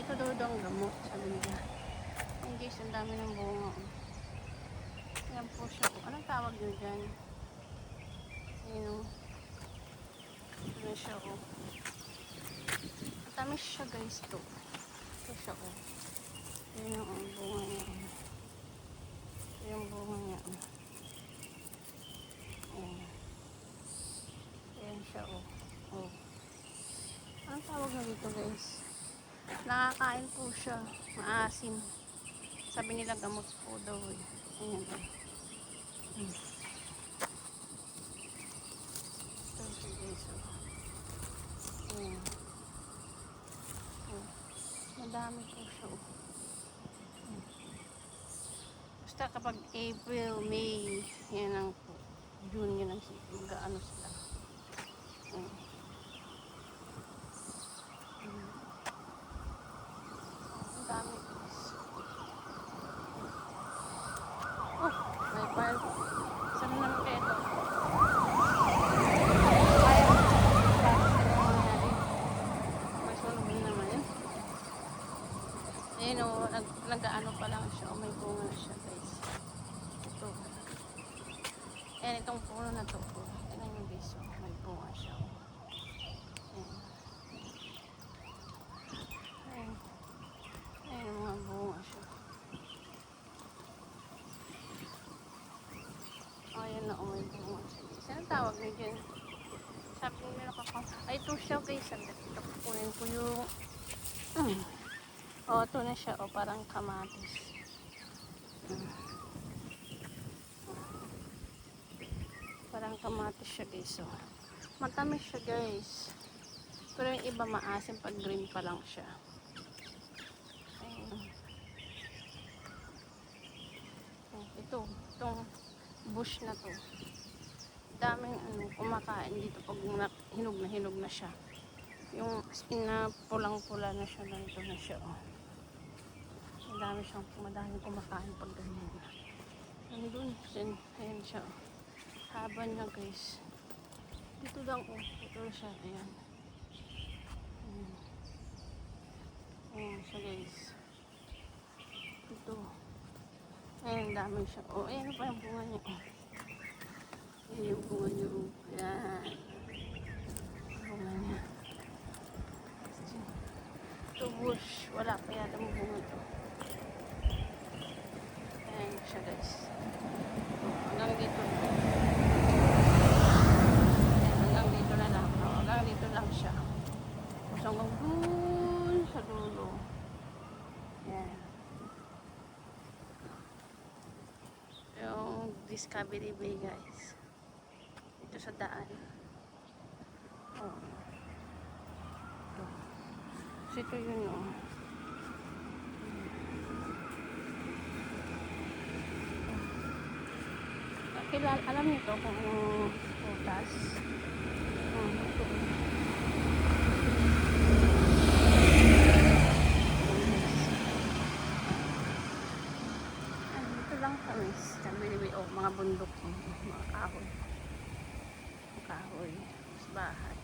Ito daw daw ang gamot, sabi nila. Ayun guys, ang dami ng bunga. Ayan po siya. Anong tawag nyo dyan? Ayun o. Ito na siya o. Matamis siya guys to. Ito siya o. Ayun o, ang bunga niya. Ito yung bunga niya o. Ayan. Ayan siya o. O. Anong tawag na dito guys? Nakakain po siya. Maasim. Sabi nila gamot po daw eh. Ayan o. Ito siya guys o. Ayan. O. Madami po siya o. Basta kapag April, May, yan ang po. June yun ang mag-ano sila. Ayan. Ang dami guys. Oh, may pile. Saan naman kaya ito? May sunog naman yun. Ayun o, nag-ano pa lang siya. O may bunga na siya guys. Ito. Ayan, itong puno na to. Tignan nyo guys. O, may bunga siya. Ayan. Ayan. Ayan ang mga bunga siya. Ayan na o, may bunga siya guys. Anong tawag nyo dyan? Sabi nyo nakakang... Ay, ito siya guys. Ito kukunin ko yung... O, ito na siya. O, parang kamatis. Parang kamatis siya guys. O. Matamis siya guys. Pero yung iba maasim pag green pa lang siya. Ayun. Itong bush na to. Daming kumakain dito pag hinog na siya. Yung na pulang-pula na siya, ganito na siya. Oh. Madaming kumakain pag ganyan. Nandun, ayan siya. Oh. Haba niya guys. Dito lang, oh. Ito siya, ayan. Ayan siya guys. Ito. Ayan, dami siya. Oh, ayan pa yung bunga niya. Oh. Ayan yung bunga niya. Oh. Ayan. Bunga niya. Ito bush. Wala pa yata ang bunga ito. Ayan siya guys. Hanggang dito. Hanggang dito na lang. Hanggang dito lang siya. Tapos hanggang dun sa dulo. Ayan. Yung Discovery Bay guys. Ito sa daan. Oh. Ito. So ito yun oh. Alam niyo to kung anong putas. Ito. Dito lang kami. Mga bundok. Mga kahoy. Kahoy. Sa bahay.